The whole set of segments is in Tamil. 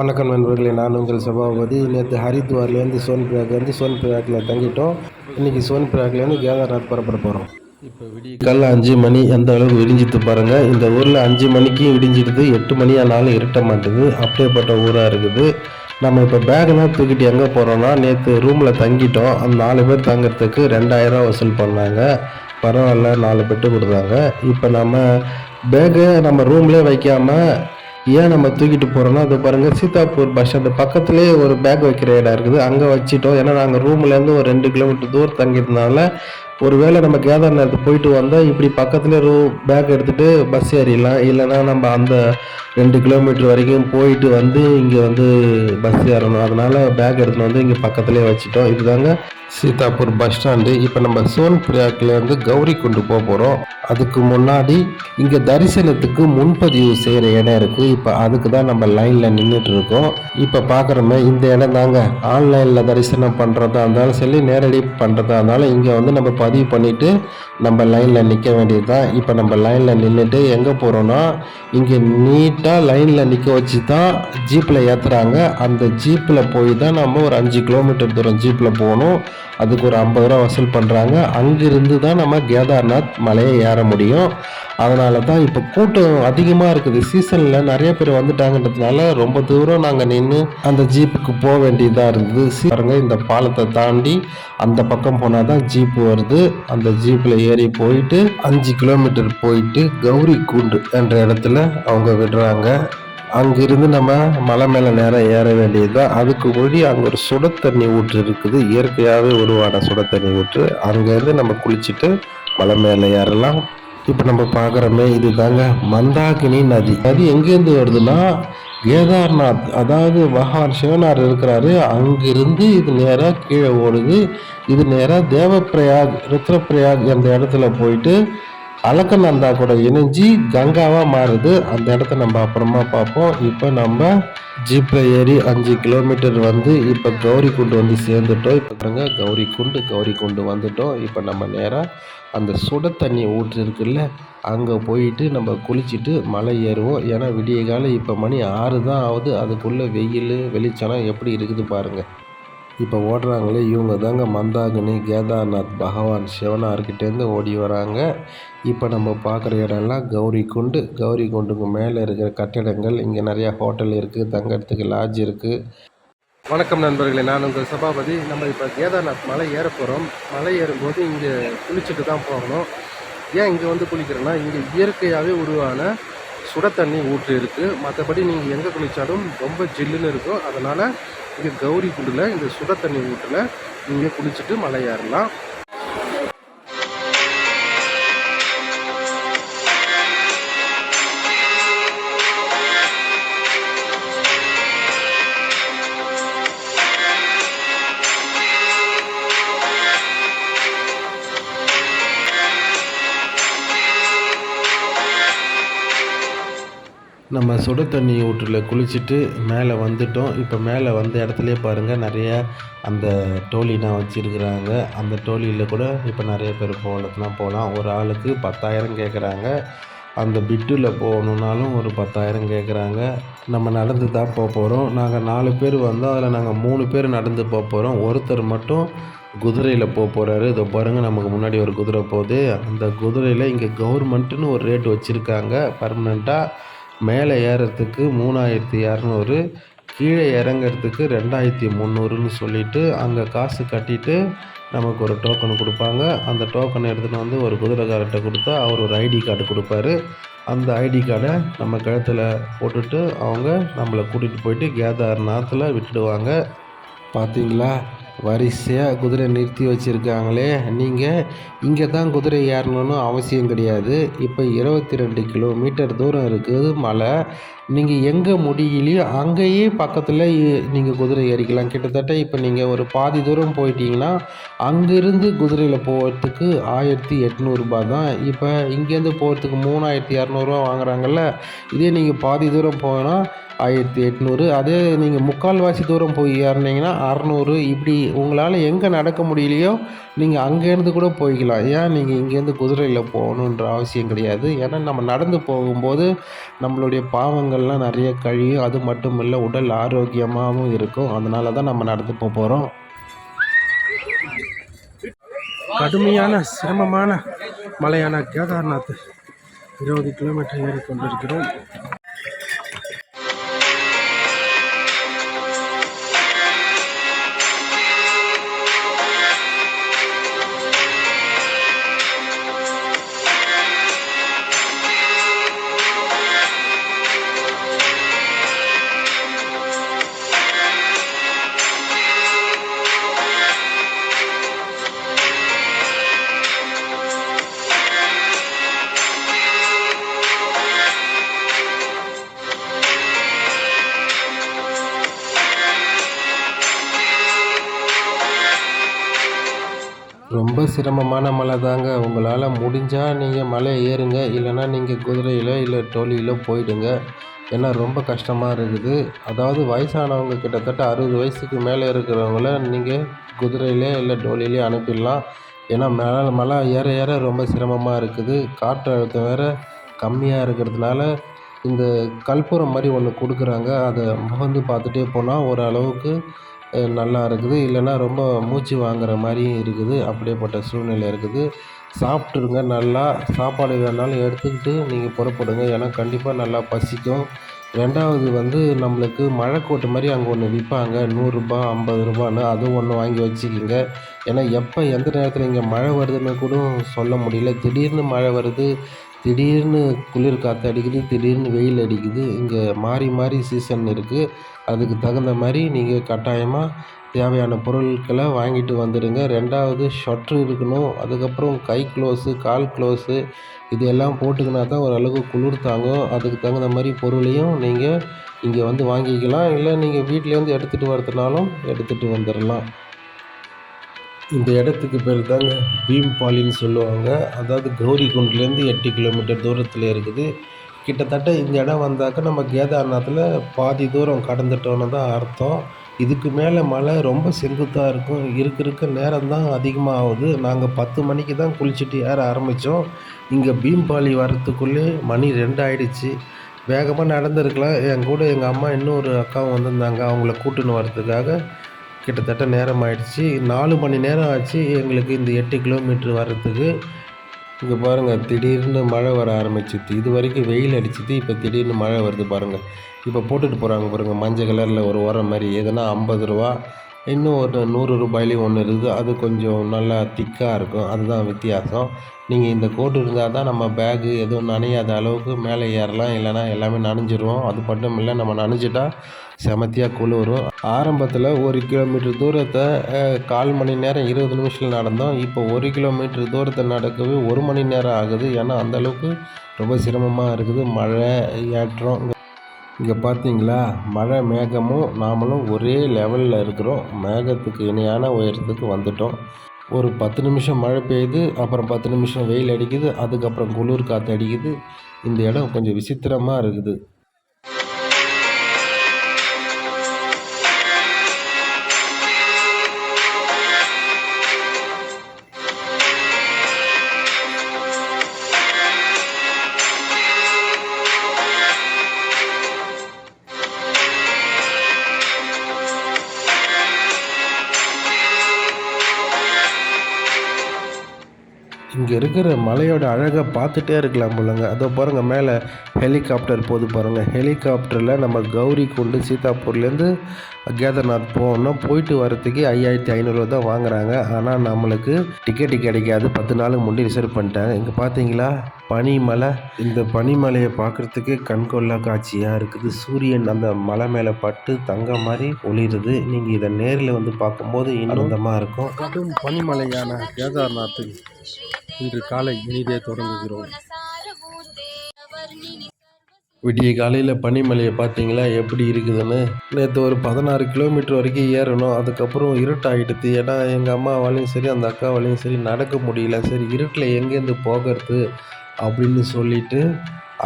வணக்கம் நண்பர்களே, நான் உங்கள் சபாபதி. நேற்று ஹரித்வார்லேருந்து சோன்பிரயாக் சோன்பிரயாகில் தங்கிட்டோம். இன்றைக்கி சோன்பிரயாக்லேருந்து கேதார்நாத் புறப்பட போகிறோம். இப்போ விடிய 5 மணி எந்த அளவுக்கு விடிஞ்சிட்டு பாருங்கள். இந்த ஊரில் 5 மணிக்கு விடிஞ்சிடுது, 8 மணி ஆனாலும் இருட்ட மாட்டுது. அப்படியேப்பட்ட ஊராக இருக்குது. நம்ம இப்போ பேக்கெலாம் தூக்கிட்டு எங்கே போகிறோன்னா, நேற்று ரூமில் தங்கிட்டோம். அந்த 4 பேர் தங்கிறதுக்கு 2000 வசூல் பண்ணாங்க. பரவாயில்ல, 4 பெட்டு கொடுத்தாங்க. இப்போ நம்ம பேக்கை நம்ம ரூம்லேயே வைக்காமல் ஏன் நம்ம தூக்கிட்டு போகிறோன்னா, அது பாருங்கள், சீதாப்பூர் பஸ் ஸ்டாண்டு பக்கத்துலேயே ஒரு பேக் வைக்கிற இடம் இருக்குது. அங்கே வச்சுட்டோம். ஏன்னா நாங்கள் ரூம்லேருந்து ஒரு 2 கிலோமீட்டர் தூரம் தங்கியிருந்தனால, ஒரு வேளை நம்ம கேதார்நாத் போயிட்டு வந்தால் இப்படி பக்கத்துலேயே பேக் எடுத்துகிட்டு பஸ் ஏறிடலாம். இல்லைன்னா நம்ம அந்த 2 கிலோமீட்டர் வரைக்கும் போயிட்டு வந்து இங்கே வந்து பஸ் ஏறணும். அதனால் பேக் எடுத்துகிட்டு வந்து இங்கே பக்கத்துலேயே வச்சுட்டோம். இதுதாங்க சீதாப்பூர் பஸ் ஸ்டாண்டு. இப்போ நம்ம சோன்பிரயாக்லேருந்து கௌரி கொண்டு போக போகிறோம். அதுக்கு முன்னாடி இங்கே தரிசனத்துக்கு முன்பதிவு செய்கிற இடம் இருக்குது. இப்போ அதுக்கு தான் நம்ம லைனில் நின்றுட்டு இருக்கோம். இப்போ பார்க்குறோமே, இந்த இடம் தாங்க. ஆன்லைனில் தரிசனம் பண்ணுறதா இருந்தாலும் சரி, நேரடி பண்ணுறதா இருந்தாலும் இங்கே வந்து நம்ம பதிவு பண்ணிவிட்டு நம்ம லைனில் நிற்க வேண்டியது தான். இப்போ நம்ம லைனில் நின்றுட்டு எங்கே போகிறோன்னா, இங்கே நீட்டாக லைனில் நிற்க வச்சு தான் ஜீப்பில் ஏற்றுறாங்க. அந்த ஜீப்பில் போய் தான் நம்ம ஒரு 5 கிலோமீட்டர் தூரம் ஜீப்பில் போகணும். அதுக்கு ஒரு 50 ரூபா வசூல் பண்ணுறாங்க. அங்கிருந்து தான் நம்ம கேதார்நாத் மலையை ஏற முடியும். அதனால தான் இப்போ கூட்டம் அதிகமாக இருக்குது. சீசனில் நிறைய பேர் வந்துட்டாங்கன்றதுனால ரொம்ப தூரம் நாங்கள் நின்று அந்த ஜீப்புக்கு போக வேண்டியதாக இருந்தது. பாருங்க, இந்த பாலத்தை தாண்டி அந்த பக்கம் போனால் தான் ஜீப்பு வருது. அந்த ஜீப்பில் ஏறி போயிட்டு 5 கிலோமீட்டர் போயிட்டு கௌரி குண்டு என்ற இடத்துல அவங்க விடுறாங்க. அங்கிருந்து நம்ம மலை மேலே நேரம் ஏற வேண்டியது தான். அதுக்கு முன்னாடி அங்கே ஒரு சுட தண்ணி ஊற்று இருக்குது. இயற்கையாகவே உருவான சுட தண்ணி ஊற்று. அங்கேருந்து நம்ம குளிச்சுட்டு மலை மேலே ஏறலாம். இப்போ நம்ம பார்க்குறோமே, இது தாங்க மந்தாகினி நதி. நதி எங்கேருந்து வருதுன்னா, கேதார்நாத், அதாவது பகவான் சிவனார் இருக்கிறாரு, அங்கிருந்து இது நேராக கீழே ஓடுது. இது நேராக தேவப்பிரயாக், ருத்ரப்பிரயாக் என்ற இடத்துல போயிட்டு அலக்கநந்தா கூட இணைஞ்சி கங்காவாக மாறுது. அந்த இடத்த நம்ம அப்புறமா பார்ப்போம். இப்போ நம்ம ஜீப்பில் ஏறி 5 கிலோமீட்டர் வந்து இப்போ கௌரி குண்டு வந்து சேர்ந்துட்டோம். இப்போ பாருங்க, கௌரி குண்டு வந்துட்டோம். இப்போ நம்ம நேராக அந்த சுட தண்ணி ஊற்று இருக்குல்ல, அங்கே போயிட்டு நம்ம குளிச்சுட்டு மலை ஏறுவோம். ஏன்னா விடிய காலம் இப்போ மணி 6 தான் ஆகுது. அதுக்குள்ளே வெயில் வெளிச்சம் எப்படி இருக்குது பாருங்கள். இப்போ ஓடுறாங்களே, இவங்க தாங்க மந்தாகினி, கேதார்நாத் பகவான் சிவனார்கிட்டேருந்து ஓடி வராங்க. இப்போ நம்ம பார்க்குற இடம்லாம் கௌரி குண்டுக்கு மேலே இருக்கிற கட்டிடங்கள். இங்கே நிறையா ஹோட்டல் இருக்குது, தங்கறதுக்கு லாட்ஜ் இருக்குது. வணக்கம் நண்பர்களே, நான் உங்கள் சபாபதி. நம்ம இப்போ கேதார்நாத் மலை ஏற போகிறோம். மலை ஏறும்போது இங்கே குளிச்சுட்டு தான் போகணும். ஏன் இங்கே வந்து குளிக்கிறோன்னா, இங்கே இயற்கையாகவே உருவான சுட தண்ணி ஊற்று இருக்குது. மற்றபடி நீங்கள் எங்கே குளித்தாலும் ரொம்ப ஜில்லுன்னு இருக்கும். அதனால் இங்கே கௌரி குண்டில் இந்த சுட தண்ணி ஊற்றில் நீங்கள் குளிச்சுட்டு மலை ஏறலாம். நம்ம சுட தண்ணி ஊற்றில் குளிச்சுட்டு மேலே வந்துட்டோம். இப்போ மேலே வந்த இடத்துலையே பாருங்கள், நிறைய அந்த டோலிலாம் வச்சுருக்குறாங்க. அந்த டோலியில் கூட இப்போ நிறைய பேர் போகலாம். ஒரு ஆளுக்கு 10,000 கேட்குறாங்க. அந்த பிட்டில் போகணுன்னாலும் ஒரு 10,000 கேட்குறாங்க. நம்ம நடந்து தான் போகிறோம். நாங்கள் 4 பேர் வந்தோம். அதில் நாங்கள் 3 பேர் நடந்து போகிறோம். ஒருத்தர் மட்டும் குதிரையில் போகிறாரு. இதை பாருங்கள், நமக்கு முன்னாடி ஒரு குதிரை போகுது. அந்த குதிரையில் இங்கே கவர்மெண்ட்டுன்னு ஒரு ரேட் வச்சுருக்காங்க பர்மனெண்ட்டாக. மேலே ஏறுறதுக்கு 3200, கீழே இறங்கிறதுக்கு 2300ன்னு சொல்லிவிட்டு அங்கே காசு கட்டிட்டு நமக்கு ஒரு டோக்கன் கொடுப்பாங்க. அந்த டோக்கனை எடுத்துகிட்டு வந்து ஒரு குதிரைக்காரர்கிட்ட கொடுத்தா அவர் ஒரு ஐடி கார்டு கொடுப்பாரு. அந்த ஐடி கார்டை நம்ம கழுத்தில் போட்டுட்டு அவங்க நம்மளை கூட்டிகிட்டு போயிட்டு கேதார்நாத்தில் விட்டுடுவாங்க. பார்த்தீங்களா, வரிசையாக குதிரை நிறுத்தி வச்சுருக்காங்களே. நீங்கள் இங்கே தான் குதிரை ஏறணும்னு அவசியம் கிடையாது. இப்போ 22 கிலோமீட்டர் தூரம் இருக்குது மலை. நீங்கள் எங்கே முடியலையோ அங்கேயே பக்கத்தில் நீங்கள் குதிரை ஏறிக்கலாம். கிட்டத்தட்ட இப்போ நீங்கள் ஒரு பாதி தூரம் போயிட்டீங்கன்னா அங்கேருந்து குதிரையில் போகிறதுக்கு 1800 ரூபாய் தான். இப்போ இங்கேருந்து போகிறதுக்கு 3200 வாங்குறாங்கல்ல. இதே நீங்கள் பாதி தூரம் போனால் 1800. அதே நீங்கள் முக்கால்வாசி தூரம் போய் ஏறினீங்கன்னா 600. இப்படி உங்களால் எங்கே நடக்க முடியலையோ நீங்கள் அங்கேருந்து கூட போய்க்கலாம். ஏன் நீங்கள் இங்கேருந்து குதிரையில் போகணுன்ற அவசியம் கிடையாது. ஏன்னா நம்ம நடந்து போகும்போது நம்மளுடைய பாவங்கள்லாம் நிறைய கழியும். அது மட்டும் இல்லை, உடல் ஆரோக்கியமாகவும் இருக்கும். அதனால தான் நம்ம நடந்து போகிறோம். கடுமையான சிரமமான மலையான கேதார்நாத் 20 கிலோமீட்டர் ஏறிக்கொண்டிருக்கிறோம். ரொம்ப சிரமமான மலை தாங்க. உங்களால் முடிஞ்சால் நீங்கள் மலை ஏறுங்க. இல்லைன்னா நீங்கள் குதிரையிலோ இல்லை டோலியிலோ போயிடுங்க. ஏன்னா ரொம்ப கஷ்டமாக இருக்குது. அதாவது வயசானவங்க கிட்டத்தட்ட 60 வயசுக்கு மேலே இருக்கிறவங்கள நீங்கள் குதிரையிலே இல்லை டோலியிலே அனுப்பிடலாம். ஏன்னா மலை ஏற ஏற ரொம்ப சிரமமாக இருக்குது. காற்று அழுத்தம் வேறு கம்மியாக இருக்கிறதுனால இந்த கற்பூரம் மாதிரி ஒன்று கொடுக்குறாங்க. அதை முகந்து பார்த்துட்டே போனால் ஓரளவுக்கு நல்லா இருக்குது. இல்லைன்னா ரொம்ப மூச்சு வாங்குற மாதிரியும் இருக்குது. அப்படியேப்பட்ட சூழ்நிலை இருக்குது. சாப்பிட்டுருங்க. நல்லா சாப்பாடு வேணாலும் எடுத்துக்கிட்டு நீங்கள் புறப்படுங்க. ஏன்னா கண்டிப்பாக நல்லா பசிக்கும். 2வது வந்து நம்மளுக்கு மழைக்கோட்டு மாதிரி அங்கே ஒன்று விற்பாங்க. ரூ. 100 ரூ. 50 அதுவும் ஒன்று வாங்கி வச்சுக்கிங்க. ஏன்னா எப்போ எந்த நேரத்தில் இங்கே மழை வருதுன்னு கூட சொல்ல முடியல. திடீர்னு மழை வருது, திடீர்னு குளிர் காற்று அடிக்குது, திடீர்னு வெயில் அடிக்குது. இங்கே மாறி மாறி சீசன் இருக்குது. அதுக்கு தகுந்த மாதிரி நீங்கள் கட்டாயமாக தேவையான பொருட்களை வாங்கிட்டு வந்துடுங்க. 2வது ஷொட்ரு இருக்கணும். அதுக்கப்புறம் கை க்ளோஸு, கால் க்ளோஸு இது எல்லாம் போட்டுக்கினா தான் ஓரளவுக்கு குளிர் தாங்கும். அதுக்கு தகுந்த மாதிரி பொருளையும் நீங்கள் இங்கே வந்து வாங்கிக்கலாம். இல்லை நீங்கள் வீட்டிலேருந்து எடுத்துகிட்டு வரதுனாலும் எடுத்துகிட்டு வந்துடலாம். இந்த இடத்துக்கு பேர் தாங்க பீம்பாலின்னு சொல்லுவாங்க. அதாவது கௌரிகுண்ட்லேருந்து 8 கிலோமீட்டர் தூரத்தில் இருக்குது. கிட்டத்தட்ட இந்த இடம் வந்தாக்க நம்ம கேதார்நாத்தில் பாதி தூரம் கடந்துட்டோன்னு தான் அர்த்தம். இதுக்கு மேலே மலை ரொம்ப செங்குத்தாக இருக்கும். இருக்க நேரம் தான் அதிகமாக ஆகுது. நாங்கள் 10 மணிக்கு தான் குளிச்சுட்டு ஏற ஆரம்பித்தோம். இங்கே பீம்பாலி வரத்துக்குள்ளே மணி 2 ஆகிடுச்சு. வேகமாக நடந்திருக்கலாம். என் கூட எங்கள் அம்மா இன்னொரு அக்காவும் வந்திருந்தாங்க. அவங்கள கூட்டுன்னு வரதுக்காக கிட்டத்தட்ட நேரம் ஆயிடுச்சு. 4 மணி நேரம் ஆச்சு எங்களுக்கு இந்த 8 கிலோமீட்ரு வர்றதுக்கு. இங்கே பாருங்கள், திடீர்னு மழை வர ஆரம்பிச்சிது. இது வரைக்கும் வெயில் அடிச்சிது. இப்போ திடீர்னு மழை வருது பாருங்கள். இப்போ போட்டுட்டு போகிறாங்க பாருங்கள், மஞ்சள் கலரில் ஒரு உரம் மாதிரி. எதுனா ரூ. 50, இன்னும் ஒரு ரூ. 100 ஒன்று இருக்குது. அது கொஞ்சம் நல்லா திக்காக இருக்கும். அதுதான் வித்தியாசம். நீங்கள் இந்த கோட்டு இருந்தால் தான் நம்ம பேகு எதுவும் நனையாத அளவுக்கு மேலே ஏறலாம். இல்லைனா எல்லாமே நனைஞ்சிருவோம். அது மட்டும் இல்லை, நம்ம நனைஞ்சிட்டா செமத்தியாக குளிரும். ஆரம்பத்தில் 1 கிலோமீட்டர் தூரத்தை 1/4 மணி நேரம் 20 நிமிஷத்தில் நடந்தோம். இப்போ 1 கிலோமீட்டர் தூரத்தை நடக்கவே 1 மணி நேரம் ஆகுது. ஏன்னா அந்தளவுக்கு ரொம்ப சிரமமாக இருக்குது. மழை ஏற்றம். இங்கே பார்த்தீங்களா, மழை மேகமும் நாமளும் ஒரே லெவலில் இருக்கிறோம். மேகத்துக்கு இணையான உயரத்துக்கு வந்துட்டோம். ஒரு 10 நிமிஷம் மழை பெய்யுது, அப்புறம் 10 நிமிஷம் வெயில் அடிக்குது, அதுக்கப்புறம் குளிர் காற்று அடிக்குது. இந்த இடம் கொஞ்சம் விசித்திரமாக இருக்குது. இங்கே இருக்கிற மலையோட அழகை பார்த்துட்டே இருக்கலாம் போலங்க. அதோ பாருங்கள், மேலே ஹெலிகாப்டர் போது பாருங்கள். ஹெலிகாப்டரில் நம்ம கௌரிகுண்டு சீதாப்பூர்லேருந்து கேதார்நாத் போகணும். போயிட்டு வரத்துக்கு 5500 தான் வாங்குறாங்க. ஆனால் நம்மளுக்கு டிக்கெட்டு கிடைக்காது. 10 நாளுக்கு முன்னாடி ரிசர்வ் பண்ணிட்டாங்க. இங்கே பார்த்தீங்களா, பனிமலை. இந்த பனிமலையை பார்க்குறதுக்கு கண்கொள்ளா காட்சியாக இருக்குது. சூரியன் அந்த மலை மேலே பட்டு தங்கம் மாதிரி ஒளிருது. நீங்கள் இதை நேரில் வந்து பார்க்கும்போது ஆனந்தமாக இருக்கும். கடும் பனிமலையான கேதார்நாத்து இன்று காலை இனிதே தொடங்குகிறோம். விடிய காலையில் பனிமலையை பார்த்தீங்களா எப்படி இருக்குதுன்னு. நேற்று ஒரு 16 கிலோமீட்டர் வரைக்கும் ஏறணும். அதுக்கப்புறம் இருட்டாகிடுது. ஏன்னா எங்கள் அம்மாவாலையும் சரி அந்த அக்காவாலையும் சரி நடக்க முடியல. சரி, இருட்டில் எங்கேருந்து போகிறது அப்படின்னு சொல்லிட்டு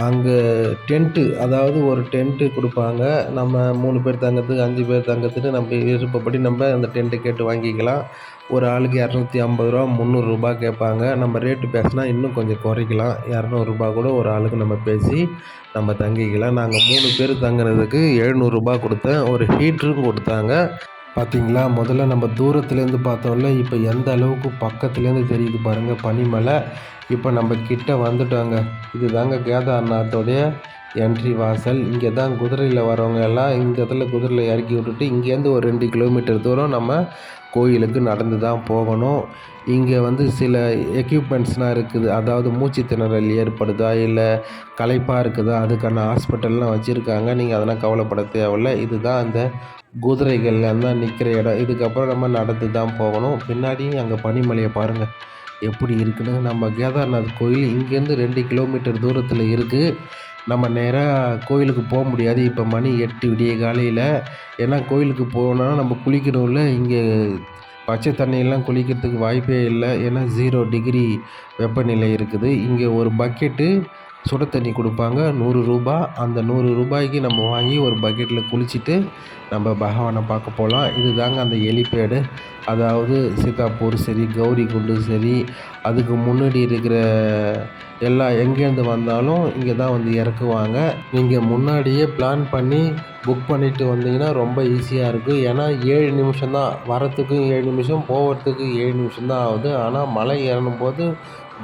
அங்கே டென்ட்டு, அதாவது ஒரு டென்ட்டு கொடுப்பாங்க. நம்ம 3 பேர் தங்கிறதுக்கு, 5 பேர் தங்கிறதுக்கு நம்ம விருப்பப்படி நம்ம அந்த டென்ட்டை கேட்டு வாங்கிக்கலாம். ஒரு ஆளுக்கு 250 ரூபா 300 ரூபா கேட்பாங்க. நம்ம ரேட்டு பேசினா இன்னும் கொஞ்சம் குறைக்கலாம். 200 ரூபா கூட ஒரு ஆளுக்கு நம்ம பேசி நம்ம தங்கிக்கலாம். நாங்கள் 3 பேர் தங்குறதுக்கு 700 ரூபா கொடுத்தேன். ஒரு ஹீட்டரும் கொடுத்தாங்க. பார்த்தீங்களா, முதல்ல நம்ம தூரத்துலேருந்து பார்த்தோம்ல, இப்போ எந்த அளவுக்கு பக்கத்துலேருந்து தெரியுது பாருங்கள் பனிமலை. இப்போ நம்ம கிட்ட வந்துட்டோங்க. இது தாங்க கேதார்நாத்தோடைய என்ட்ரி வாசல். இங்கே தான் குதிரையில் வரவங்க எல்லாம் இந்த இடத்துல குதிரையில் இறக்கி விட்டுட்டு இங்கேருந்து ஒரு 2 கிலோமீட்டர் தூரம் நம்ம கோயிலுக்கு நடந்து தான் போகணும். இங்கே வந்து சில எக்யூப்மெண்ட்ஸ்லாம் இருக்குது. அதாவது மூச்சு திணறல் ஏற்படுதா இல்லை களைப்பாக இருக்குதா அதுக்கான ஹாஸ்பிட்டல்லாம் வச்சுருக்காங்க. நீங்கள் அதெல்லாம் கவலைப்பட தேவையில்ல. இதுதான் அந்த குதிரைகள் எல்லாம் நிற்கிற இடம். இதுக்கப்புறம் நம்ம நடந்து தான் போகணும். பின்னாடி அங்கே பனிமலையை பாருங்கள் எப்படி இருக்குன்னு. நம்ம கேதார்நாத் கோயில் இங்கேருந்து 2 கிலோமீட்டர் தூரத்தில் இருக்குது. நம்ம நேராக கோயிலுக்கு போக முடியாது. இப்போ மணி 8 விடிய காலையில். ஏன்னா கோயிலுக்கு போனால் நம்ம குளிக்கணும்ல. இங்கே பச்சை தண்ணியெல்லாம் குளிக்கிறதுக்கு வாய்ப்பே இல்லை. ஏன்னா 0 டிகிரி வெப்பநிலை இருக்குது. இங்கே ஒரு பக்கெட்டு சுட தண்ணி கொடுப்பாங்க 100 ரூபா. அந்த 100 ரூபாய்க்கு நம்ம வாங்கி ஒரு பக்கெட்டில் குளிச்சுட்டு நம்ம பகவானை பார்க்க போகலாம். இது தாங்க அந்த ஹெலிபேடு. அதாவது சீதாப்பூர் சரி, கௌரிகுண்டு சரி, அதுக்கு முன்னாடி இருக்கிற எங்கேருந்து வந்தாலும் இங்கே தான் வந்து இறக்குவாங்க. நீங்கள் முன்னாடியே பிளான் பண்ணி புக் பண்ணிவிட்டு வந்தீங்கன்னா ரொம்ப ஈஸியாக இருக்கும். ஏன்னா 7 நிமிஷம் தான் வரத்துக்கும், 7 நிமிஷம் போகிறதுக்கு 7 நிமிஷம் தான் ஆகுது. ஆனால் மலை ஏறும்போது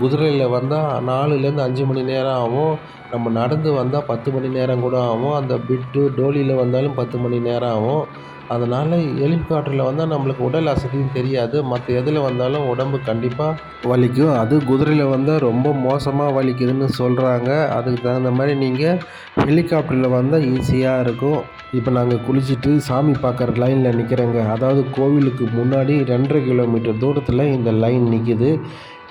குதிரையில் வந்தால் 4லேருந்து 5 மணி நேரம் ஆகும். நம்ம நடந்து வந்தால் 10 மணி நேரம் கூட ஆகும். அந்த டோலியில் வந்தாலும் 10 மணி நேரம் ஆகும். அதனால் ஹெலிகாப்டரில் வந்தால் நம்மளுக்கு உடல் அசதியும் தெரியாது. மற்ற எதில் வந்தாலும் உடம்பு கண்டிப்பாக வலிக்கும். அது குதிரையில் வந்தால் ரொம்ப மோசமாக வலிக்குதுன்னு சொல்கிறாங்க. அதுக்கு தகுந்த மாதிரி நீங்கள் ஹெலிகாப்டரில் வந்தால் ஈஸியாக இருக்கும். இப்போ நாங்கள் குளிச்சுட்டு சாமி பார்க்குற லைனில் நிற்கிறோங்க. அதாவது கோவிலுக்கு முன்னாடி 2.5 கிலோமீட்டர் தூரத்தில் இந்த லைன் நிற்கிது.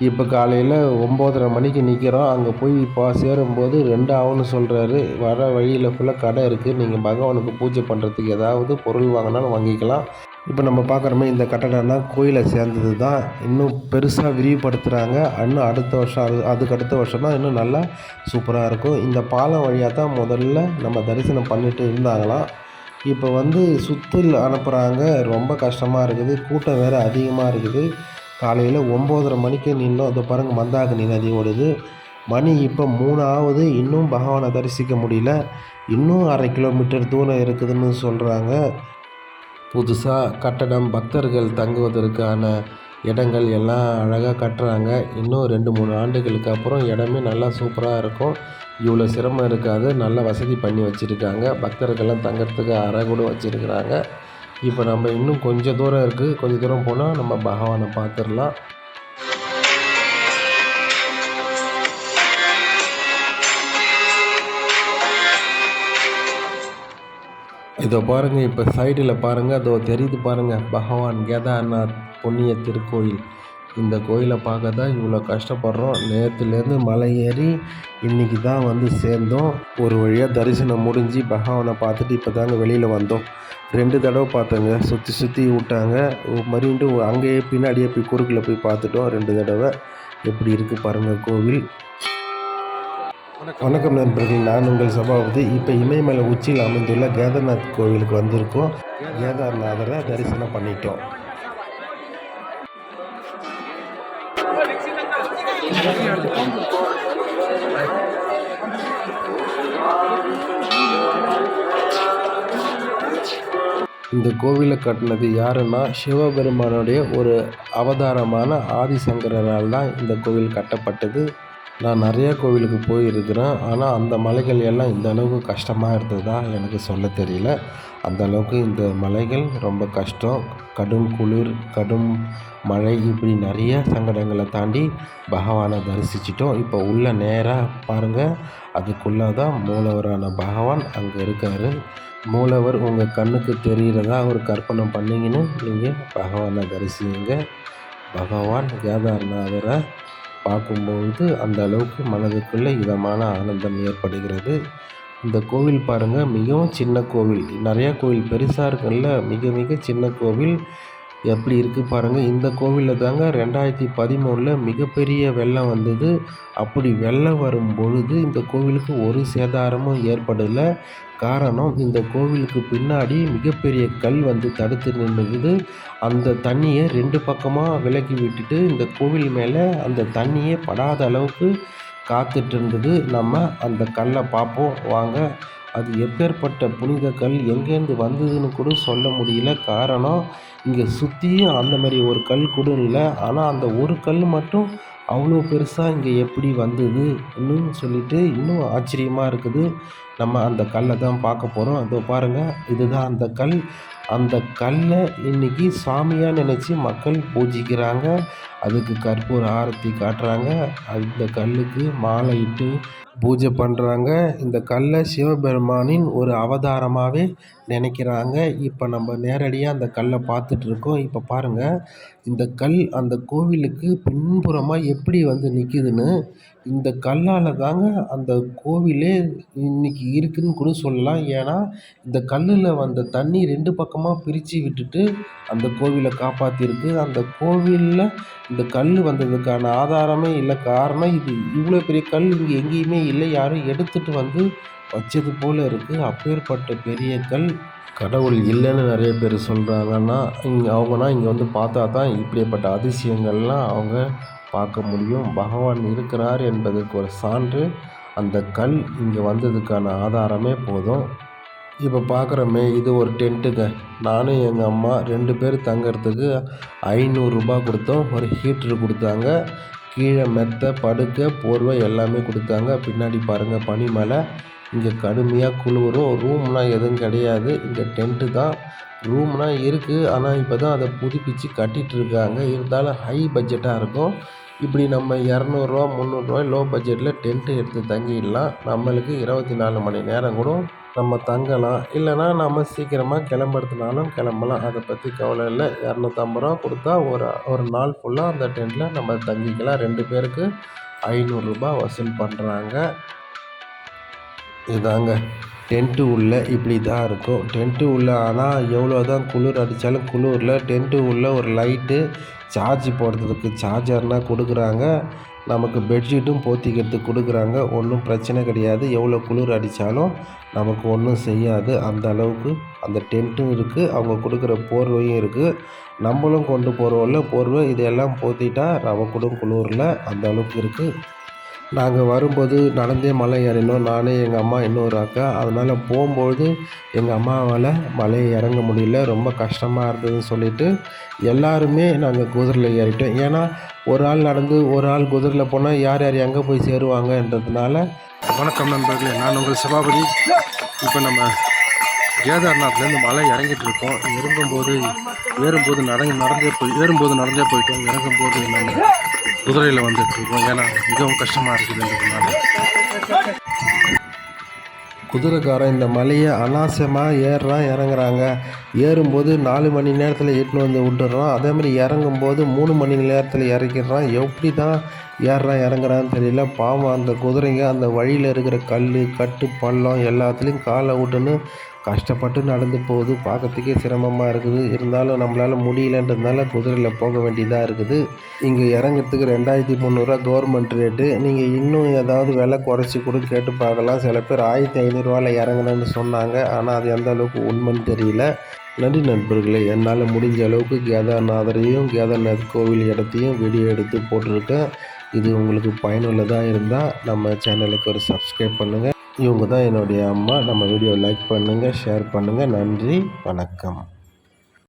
இப்போ காலையில் 9:30 மணிக்கு நிற்கிறோம். அங்கே போய் இப்போ சேரும்போது 2 ஆகும்னு சொல்கிறாரு. வர வழியில் ஃபுல்லாக கடை இருக்குது. நீங்கள் பகவானுக்கு பூஜை பண்ணுறதுக்கு ஏதாவது பொருள் வாங்கினாலும் வாங்கிக்கலாம். இப்போ நம்ம பார்க்குறோமே இந்த கட்டடம்னா கோயிலை சேர்ந்தது தான். இன்னும் பெருசாக விரிவுபடுத்துகிறாங்க. இன்னும் அடுத்த வருஷம் அதுக்கு அடுத்த வருஷம் தான் இன்னும் நல்லா சூப்பராக இருக்கும். இந்த பாலம் வழியாக தான் முதல்ல நம்ம தரிசனம் பண்ணிட்டு இருந்தாங்களாம். இப்போ வந்து சுற்றில் அனுப்புகிறாங்க. ரொம்ப கஷ்டமாக இருக்குது. கூட்டம் வேறு அதிகமாக இருக்குது. காலையில் 9:30 மணிக்கு நின்னோம். அதை பாருங்கள் மந்தாகினி நதி ஓடுது. மணி இப்போ 3 ஆகுது. இன்னும் பகவானை தரிசிக்க முடியல. இன்னும் 1/2 கிலோமீட்டர் தூரம் இருக்குதுன்னு சொல்கிறாங்க. புதுசாக கட்டடம், பக்தர்கள் தங்குவதற்கான இடங்கள் எல்லாம் அழகாக கட்டுறாங்க. இன்னும் 2-3 ஆண்டுகளுக்கு அப்புறம் இடமே நல்லா சூப்பராக இருக்கும். இவ்வளோ சிரமம் இருக்காது. நல்ல வசதி பண்ணி வச்சுருக்காங்க. பக்தர்கள்லாம் தங்கிறதுக்கு அறை கூட வச்சுருக்குறாங்க. இப்போ நம்ம இன்னும் கொஞ்சம் தூரம் இருக்குது. கொஞ்சம் தூரம் போனால் நம்ம பகவானை பார்த்துடலாம். இதோ பாருங்கள், இப்போ சைடில் பாருங்கள், அதோ தெரியுது பாருங்கள் பகவான் கேதார்நாத் புண்ணிய திருக்கோயில். இந்த கோயிலை பார்க்க தான் இவ்வளோ கஷ்டப்படுறோம். நேற்றுலேருந்து மலை ஏறி இன்றைக்கி தான் வந்து சேர்ந்தோம். ஒரு வழியாக தரிசனம் முடிஞ்சு பகவானை பார்த்துட்டு இப்போ தாங்க வெளியில் வந்தோம். 2 தடவை பார்த்தோங்க. சுற்றி விட்டாங்க. மறுபடியும் அங்கேயே பின்னாடியே போய் குறுக்கில் போய் பார்த்துட்டோம் 2 தடவை. எப்படி இருக்குது பாருங்கள் கோவில். வணக்கம் நண்பர்கள், நான் உங்கள் சபாபதி. இப்போ இமயமலை உச்சியில் அமைந்துள்ள கேதார்நாத் கோவிலுக்கு வந்திருக்கோம். கேதார்நாதரை தரிசனம் பண்ணிட்டோம். இந்த கோவிலை கட்டினது யாருன்னா சிவபெருமானுடைய ஒரு அவதாரமான ஆதிசங்கரால் தான் இந்த கோவில் கட்டப்பட்டது. நான் நிறையா கோவிலுக்கு போயிருக்கிறேன். ஆனால் அந்த மலைகள் எல்லாம் இந்த அளவுக்கு கஷ்டமாக இருந்ததா எனக்கு சொல்ல தெரியல. அந்த அளவுக்கு இந்த மலைகள் ரொம்ப கஷ்டம். கடும் குளிர், கடும் மழை, இப்படி நிறைய சங்கடங்களை தாண்டி பகவானை தரிசிச்சிட்டோம். இப்போ உள்ள நேராக பாருங்கள், அதுக்குள்ளே தான் மூலவரான பகவான் அங்கே இருக்கார். மூலவர் உங்கள் கண்ணுக்கு தெரிகிறதா ஒரு கற்பனை பண்ணிங்கன்னு நீங்கள் பகவானை தரிசிங்க. பகவான் கேதார்நாதரை பார்க்கும்பொழுது அந்த அளவுக்கு மனதுக்குள்ளே இதமான ஆனந்தம் ஏற்படுகிறது. இந்த கோவில் பாருங்கள், மிகவும் சின்ன கோவில். நிறையா கோவில் பெருசாக இருக்குல்ல, மிக மிக சின்ன கோவில். எப்படி இருக்குது பாருங்கள். இந்த கோவிலில் தாங்க 2013 மிகப்பெரிய வெள்ளம் வந்தது. அப்படி வெள்ளம் வரும் பொழுது இந்த கோவிலுக்கு ஒரு சேதாரமும் ஏற்படலை. காரணம், இந்த கோவிலுக்கு பின்னாடி மிகப்பெரிய கல் வந்து தடுத்து நின்றுக்குது. அந்த தண்ணியை 2 பக்கமாக விலக்கி விட்டுட்டு இந்த கோவில் மேலே அந்த தண்ணியே படாத அளவுக்கு காத்துட்டு இருந்தது. நம்ம அந்த கல்லை பார்ப்போம் வாங்க. அது எப்பேற்பட்ட புனித கல், எங்கேருந்து வந்ததுன்னு கூட சொல்ல முடியல. காரணம், இங்கே சுற்றியும் அந்த மாதிரி ஒரு கல் கூட இல்லை. ஆனால் அந்த ஒரு கல் மட்டும் அவ்வளோ பெருசாக இங்கே எப்படி வந்ததுன்னு சொல்லிட்டு இன்னும் ஆச்சரியமாக இருக்குது. நம்ம அந்த கல்லை தான் பார்க்க போகிறோம். அதோ பாருங்கள், இதுதான் அந்த கல். அந்த கல்லை இன்றைக்கி சாமியாக நினச்சி மக்கள் பூஜிக்கிறாங்க. அதுக்கு கற்பூர ஆரத்தி காட்டுறாங்க. அந்த கல்லுக்கு மாலை இட்டு பூஜை பண்ணுறாங்க. இந்த கல்லை சிவபெருமானின் ஒரு அவதாரமாகவே நினைக்கிறாங்க. இப்போ நம்ம நேரடியாக அந்த கல்லை பார்த்துட்ருக்கோம். இப்போ பாருங்கள், இந்த கல் அந்த கோவிலுக்கு பின்புறமாக எப்படி வந்து நிற்கிதுன்னு. இந்த கல்லால் தாங்க அந்த கோவிலே இன்றைக்கி இருக்குதுன்னு கூட சொல்லலாம். ஏன்னா இந்த கல்லில் வந்த தண்ணி 2 பக்கமாக பிரித்து விட்டுட்டு அந்த கோவிலை காப்பாற்றிருக்கு. அந்த கோவிலில் இந்த கல் வந்ததுக்கான ஆதாரமே இல்லை. காரணம், இது இவ்வளோ பெரிய கல் இங்கே எங்கேயுமே இல்லை. யாரும் எடுத்துகிட்டு வந்து வச்சது போல் இருக்குது. அப்பேற்பட்ட பெரிய கல். கடவுள் இல்லைன்னு நிறைய பேர் சொல்கிறாங்கன்னா, அவங்கன்னா இங்கே வந்து பார்த்தா தான் இப்படிப்பட்ட அதிசயங்கள்லாம் அவங்க பார்க்க முடியும். பகவான் இருக்கிறார் என்பதற்கு ஒரு சான்று அந்த கல் இங்கே வந்ததுக்கான ஆதாரமே போதும். இப்போ பார்க்குறோமே, இது ஒரு டென்ட்டுங்க. நானும் எங்கள் அம்மா 2 பேர் தங்கிறதுக்கு ரூ. 500 கொடுத்தோம். ஒரு ஹீட்ரு கொடுத்தாங்க. கீழே மெத்தை, படுக்கை, போர்வை எல்லாமே கொடுத்தாங்க. பின்னாடி பாருங்கள் பனி மலை. இங்கே கடுமையாக குளிரும். ரூம்லாம் எதுவும் கிடையாது. இங்கே டென்ட்டு தான். ரூம்லாம் இருக்குது, ஆனால் இப்போ தான் அதை புதுப்பிச்சு கட்டிகிட்ருக்காங்க. இருந்தாலும் ஹை பட்ஜெட்டாக இருக்கும். இப்படி நம்ம ரூ. 300 லோ பட்ஜெட்டில் டென்ட்டு எடுத்து தங்கிடலாம். நம்மளுக்கு 24 மணி நேரம் கூட நம்ம தங்கலாம். இல்லைனா நம்ம சீக்கிரமாக கிளம்புறதுனாலும் கிளம்பலாம். அதை பற்றி கவலை இல்லை. ரூ. 250 கொடுத்தா ஒரு நாள் ஃபுல்லாக அந்த டென்ட்டில் நம்ம தங்கிக்கலாம். 2 பேருக்கு ரூ. 500 வசூல் பண்ணுறாங்க. இதாங்க டென்ட்டு உள்ளே இப்படி தான் இருக்கும். டென்ட்டு உள்ளே ஆனால் எவ்வளோ தான் குளிர் அடித்தாலும் குளிரில் டென்ட்டு உள்ளே ஒரு லைட்டு, சார்ஜ் போடுறதுக்கு சார்ஜர்னால் கொடுக்குறாங்க. நமக்கு பெட்ஷீட்டும் போத்திக்கிறதுக்கு கொடுக்குறாங்க. ஒன்றும் பிரச்சனை கிடையாது. எவ்வளோ குளிர் அடித்தாலும் நமக்கு ஒன்றும் செய்யாது. அந்த அளவுக்கு அந்த டென்ட்டும் இருக்குது. அவங்க கொடுக்குற போர்வையும் இருக்குது. நம்மளும் கொண்டு போகிறோம்ல போர்வை, இதையெல்லாம் போத்திட்டா நமக்கு கூட குளிரில் அந்த அளவுக்கு இருக்குது. நாங்கள் வரும்போது நடந்தே மலை ஏறினோம். நான், எங்கள் அம்மா, இன்னொரு அக்கா. அதனால் போகும்போது எங்கள் அம்மாவால் மலையை இறங்க முடியல. ரொம்ப கஷ்டமாக இருந்ததுன்னு சொல்லிவிட்டு எல்லாருமே நாங்கள் குதிரையில் ஏறிட்டோம். ஏன்னா ஒரு ஆள் நடந்து ஒரு ஆள் குதிரையில் போனால் யார் யார் எங்கே போய் சேருவாங்கன்றதுனால. வணக்கம் நண்பர்களே, நான் உங்கள் சபாபதி. இப்போ நம்ம கேதார்நாத்லேருந்து மலை இறங்கிட்டு இருக்கோம். ஏறும்போது நடந்தே போயிட்டோம். இறங்கும்போது நம்ம குதிரையில் வந்துட்டுருக்கோம். ஏன்னா மிகவும் கஷ்டமாக இருக்குதுன்றதுனால. குதிரைக்காரன் இந்த மலையை அனாவசியமாக ஏறுறான், இறங்குறாங்க. ஏறும்போது 4 மணி நேரத்தில் இட்டுன்னு வந்து விட்டுடுறான். அதேமாதிரி இறங்கும்போது 3 மணி நேரத்தில் இறக்கிடுறான். எப்படி தான் ஏறுறான் இறங்குறான்னு தெரியல. பாவம் அந்த குதிரைங்க அந்த வழியில் இருக்கிற கல், கட்டு, பள்ளம் எல்லாத்துலேயும் காலை விட்டுன்னு கஷ்டப்பட்டு நடந்து போகுது. பார்க்கறதுக்கே சிரமமாக இருக்குது. இருந்தாலும் நம்மளால் முடியலன்றதுனால குதிரையில் போக வேண்டியதாக இருக்குது. இங்கே இறங்கிறதுக்கு 2300 கவர்மெண்ட் ரேட்டு. நீங்கள் இன்னும் ஏதாவது விலை குறைச்சி கூட கேட்டு பார்க்கலாம். சில பேர் 1500 இறங்கணுன்னு சொன்னாங்க. ஆனால் அது எந்த அளவுக்கு உண்மைன்னு தெரியல. நன்றி நண்பர்களே. என்னால் முடிஞ்ச அளவுக்கு கேதார்நாத் கோவில் இடத்தையும் வீடியோ எடுத்து போட்டிருக்கேன். இது உங்களுக்கு பயனுள்ளதாக இருந்தால் நம்ம சேனலுக்கு ஒரு சப்ஸ்கிரைப் பண்ணுங்கள். இவங்க தான் என்னுடைய அம்மா. நம்ம வீடியோ லைக் பண்ணுங்கள், ஷேர் பண்ணுங்கள். நன்றி, வணக்கம்.